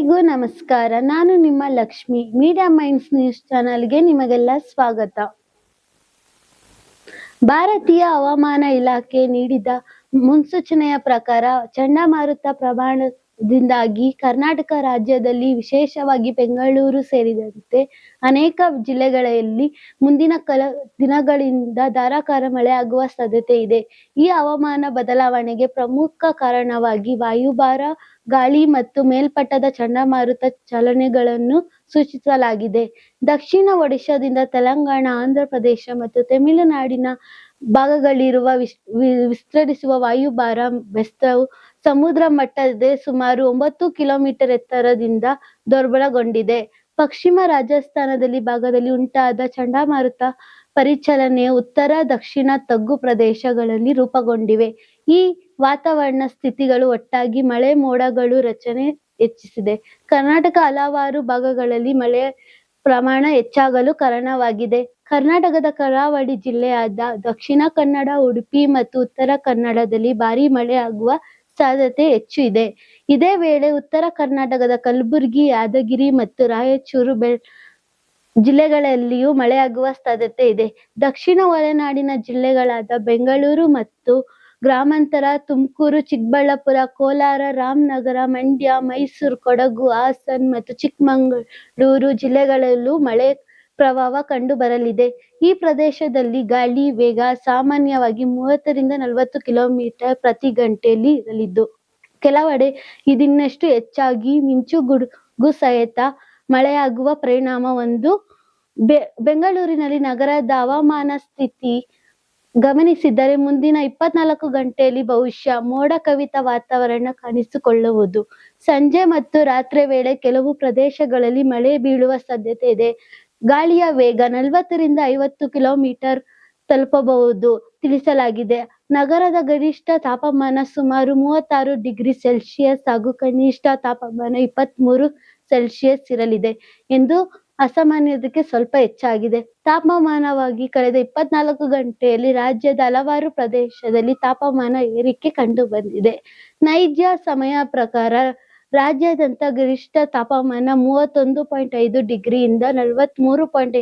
ಎಲ್ಲರಿಗೂ ನಮಸ್ಕಾರ. ನಾನು ನಿಮ್ಮ ಲಕ್ಷ್ಮಿ. ಮೀಡಿಯಾ ಮೈಂಡ್ಸ್ ನ್ಯೂಸ್ ಚಾನಲ್ಗೆ ನಿಮಗೆಲ್ಲ ಸ್ವಾಗತ. ಭಾರತೀಯ ಹವಾಮಾನ ಇಲಾಖೆ ನೀಡಿದ ಮುನ್ಸೂಚನೆಯ ಪ್ರಕಾರ ಚಂಡಮಾರುತ ಪ್ರಭಾವದಿಂದಾಗಿ ಕರ್ನಾಟಕ ರಾಜ್ಯದಲ್ಲಿ ವಿಶೇಷವಾಗಿ ಬೆಂಗಳೂರು ಸೇರಿದಂತೆ ಅನೇಕ ಜಿಲ್ಲೆಗಳಲ್ಲಿ ಮುಂದಿನ ದಿನಗಳಿಂದ ಧಾರಾಕಾರ ಮಳೆಯಾಗುವ ಸಾಧ್ಯತೆ ಇದೆ. ಈ ಹವಾಮಾನ ಬದಲಾವಣೆಗೆ ಪ್ರಮುಖ ಕಾರಣವಾಗಿ ವಾಯುಭಾರ, ಗಾಳಿ ಮತ್ತು ಮೇಲ್ಮಟ್ಟದ ಚಂಡಮಾರುತ ಚಲನೆಗಳನ್ನು ಸೂಚಿಸಲಾಗಿದೆ. ದಕ್ಷಿಣ ಒಡಿಶಾದಿಂದ ತೆಲಂಗಾಣ, ಆಂಧ್ರಪ್ರದೇಶ ಮತ್ತು ತಮಿಳುನಾಡಿನ ಭಾಗಗಳಿರುವ ವಿಸ್ತರಿಸುವ ವಾಯುಭಾರ ಬೆಸ್ತವು ಸಮುದ್ರ ಮಟ್ಟದ ಸುಮಾರು 9 ಕಿಲೋಮೀಟರ್ ಎತ್ತರದಿಂದ ದುರ್ಬಲಗೊಂಡಿದೆ. ಪಶ್ಚಿಮ ರಾಜಸ್ಥಾನದಲ್ಲಿ ಭಾಗದಲ್ಲಿ ಉಂಟಾದ ಚಂಡಮಾರುತ ಪರಿಚಲನೆಯು ಉತ್ತರ ದಕ್ಷಿಣ ತಗ್ಗು ಪ್ರದೇಶಗಳಲ್ಲಿ ರೂಪುಗೊಂಡಿವೆ. ಈ ವಾತಾವರಣ ಸ್ಥಿತಿಗಳು ಒಟ್ಟಾಗಿ ಮಳೆ ಮೋಡಗಳು ರಚನೆ ಹೆಚ್ಚಿಸಿದೆ. ಕರ್ನಾಟಕ ಹಲವಾರು ಭಾಗಗಳಲ್ಲಿ ಮಳೆ ಪ್ರಮಾಣ ಹೆಚ್ಚಾಗಲು ಕಾರಣವಾಗಿದೆ. ಕರ್ನಾಟಕದ ಕರಾವಳಿ ಜಿಲ್ಲೆಯಾದ ದಕ್ಷಿಣ ಕನ್ನಡ, ಉಡುಪಿ ಮತ್ತು ಉತ್ತರ ಕನ್ನಡದಲ್ಲಿ ಭಾರೀ ಮಳೆ ಆಗುವ ಸಾಧ್ಯತೆ ಹೆಚ್ಚು ಇದೆ. ಇದೇ ವೇಳೆ ಉತ್ತರ ಕರ್ನಾಟಕದ ಕಲಬುರಗಿ, ಯಾದಗಿರಿ ಮತ್ತು ರಾಯಚೂರು ಜಿಲ್ಲೆಗಳಲ್ಲಿಯೂ ಮಳೆಯಾಗುವ ಸಾಧ್ಯತೆ ಇದೆ. ದಕ್ಷಿಣ ಒಳನಾಡಿನ ಜಿಲ್ಲೆಗಳಾದ ಬೆಂಗಳೂರು ಮತ್ತು ಗ್ರಾಮಾಂತರ, ತುಮಕೂರು, ಚಿಕ್ಕಬಳ್ಳಾಪುರ, ಕೋಲಾರ, ರಾಮನಗರ, ಮಂಡ್ಯ, ಮೈಸೂರು, ಕೊಡಗು, ಹಾಸನ ಮತ್ತು ಚಿಕ್ಕಮಗಳೂರು ಜಿಲ್ಲೆಗಳಲ್ಲೂ ಮಳೆ ಪ್ರಭಾವ ಕಂಡು ಬರಲಿದೆ. ಈ ಪ್ರದೇಶದಲ್ಲಿ ಗಾಳಿ ವೇಗ ಸಾಮಾನ್ಯವಾಗಿ 30 ರಿಂದ 40 ಕಿಲೋಮೀಟರ್ ಪ್ರತಿ ಗಂಟೆಯಲ್ಲಿ ಇರಲಿದ್ದು, ಕೆಲವೆಡೆ ಇದಿನ್ನಷ್ಟು ಹೆಚ್ಚಾಗಿ ಮಿಂಚು ಗುಡುಗು ಸಹಿತ ಮಳೆಯಾಗುವ ಪರಿಣಾಮ ಒಂದು. ಬೆಂಗಳೂರಿನಲ್ಲಿ ನಗರದ ಹವಾಮಾನ ಸ್ಥಿತಿ ಗಮನಿಸಿದರೆ ಮುಂದಿನ 24 ಗಂಟೆಯಲ್ಲಿ ಬಹುಶಃ ಮೋಡ ಕವಿದ ವಾತಾವರಣ ಕಾಣಿಸಿಕೊಳ್ಳುವುದು. ಸಂಜೆ ಮತ್ತು ರಾತ್ರಿ ವೇಳೆ ಕೆಲವು ಪ್ರದೇಶಗಳಲ್ಲಿ ಮಳೆ ಬೀಳುವ ಸಾಧ್ಯತೆ ಇದೆ. ಗಾಳಿಯ ವೇಗ 40 ರಿಂದ 50 ಕಿಲೋಮೀಟರ್ ತಲುಪಬಹುದು ತಿಳಿಸಲಾಗಿದೆ. ನಗರದ ಗರಿಷ್ಠ ತಾಪಮಾನ ಸುಮಾರು 36 ಡಿಗ್ರಿ ಸೆಲ್ಸಿಯಸ್ ಹಾಗೂ ಕನಿಷ್ಠ ತಾಪಮಾನ 23 ಸೆಲ್ಸಿಯಸ್ ಇರಲಿದೆ ಎಂದು ಅಸಾಮಾನ್ಯಕ್ಕೆ ಸ್ವಲ್ಪ ಹೆಚ್ಚಾಗಿದೆ. ತಾಪಮಾನವಾಗಿ ಕಳೆದ 24 ಗಂಟೆಯಲ್ಲಿ ರಾಜ್ಯದ ಹಲವಾರು ಪ್ರದೇಶದಲ್ಲಿ ತಾಪಮಾನ ಏರಿಕೆ ಕಂಡುಬಂದಿದೆ. ನೈಜ ಸಮಯ ಪ್ರಕಾರ ರಾಜ್ಯಾದ್ಯಂತ ಗರಿಷ್ಠ ತಾಪಮಾನ 31.5 ಡಿಗ್ರಿಯಿಂದ 43.5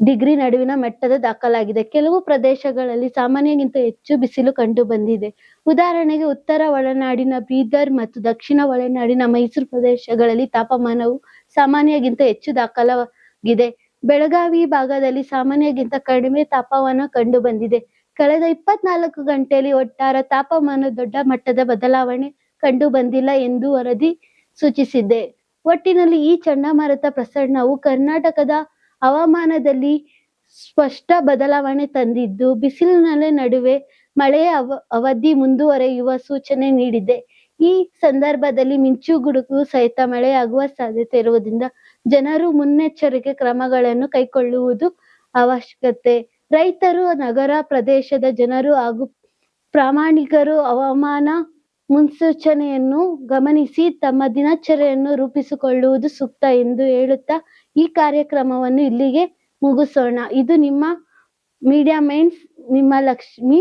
ಡಿಗ್ರಿ ನಡುವಿನ ಮಟ್ಟದ ದಾಖಲಾಗಿದೆ. ಕೆಲವು ಪ್ರದೇಶಗಳಲ್ಲಿ ಸಾಮಾನ್ಯಕ್ಕಿಂತ ಹೆಚ್ಚು ಬಿಸಿಲು ಕಂಡುಬಂದಿದೆ. ಉದಾಹರಣೆಗೆ ಉತ್ತರ ಒಳನಾಡಿನ ಬೀದರ್ ಮತ್ತು ದಕ್ಷಿಣ ಒಳನಾಡಿನ ಮೈಸೂರು ಪ್ರದೇಶಗಳಲ್ಲಿ ತಾಪಮಾನವು ಸಾಮಾನ್ಯಕ್ಕಿಂತ ಹೆಚ್ಚು ದಾಖಲಾಗಿದೆ. ಬೆಳಗಾವಿ ಭಾಗದಲ್ಲಿ ಸಾಮಾನ್ಯಕ್ಕಿಂತ ಕಡಿಮೆ ತಾಪಮಾನ ಕಂಡುಬಂದಿದೆ. ಕಳೆದ 24 ಗಂಟೆಯಲ್ಲಿ ಒಟ್ಟಾರೆ ತಾಪಮಾನ ದೊಡ್ಡ ಮಟ್ಟದ ಬದಲಾವಣೆ ಕಂಡುಬಂದಿಲ್ಲ ಎಂದು ವರದಿ ಸೂಚಿಸಿದೆ. ಒಟ್ಟಿನಲ್ಲಿ ಈ ಚಂಡಮಾರುತ ಪ್ರಸರಣವು ಕರ್ನಾಟಕದ ಹವಾಮಾನದಲ್ಲಿ ಸ್ಪಷ್ಟ ಬದಲಾವಣೆ ತಂದಿದ್ದು, ಬಿಸಿಲಿನ ನಡುವೆ ಮಳೆಯ ಅವಧಿ ಮುಂದುವರಿಯುವ ಸೂಚನೆ ನೀಡಿದೆ. ಈ ಸಂದರ್ಭದಲ್ಲಿ ಮಿಂಚು ಗುಡುಗು ಸಹಿತ ಮಳೆಯಾಗುವ ಸಾಧ್ಯತೆ ಇರುವುದರಿಂದ ಜನರು ಮುನ್ನೆಚ್ಚರಿಕೆ ಕ್ರಮಗಳನ್ನು ಕೈಗೊಳ್ಳುವುದು ಅವಶ್ಯಕತೆ. ರೈತರು, ನಗರ ಪ್ರದೇಶದ ಜನರು ಹಾಗೂ ಪ್ರಯಾಣಿಕರು ಹವಾಮಾನ ಮುನ್ಸೂಚನೆಯನ್ನು ಗಮನಿಸಿ ತಮ್ಮ ದಿನಚರಿಯನ್ನು ರೂಪಿಸಿಕೊಳ್ಳುವುದು ಸೂಕ್ತ ಎಂದು ಹೇಳುತ್ತಾ ಈ ಕಾರ್ಯಕ್ರಮವನ್ನು ಇಲ್ಲಿಗೆ ಮುಗಿಸೋಣ. ಇದು ನಿಮ್ಮ ಮೀಡಿಯಾ ಮೈಂಡ್ಸ್, ನಿಮ್ಮ ಲಕ್ಷ್ಮಿ.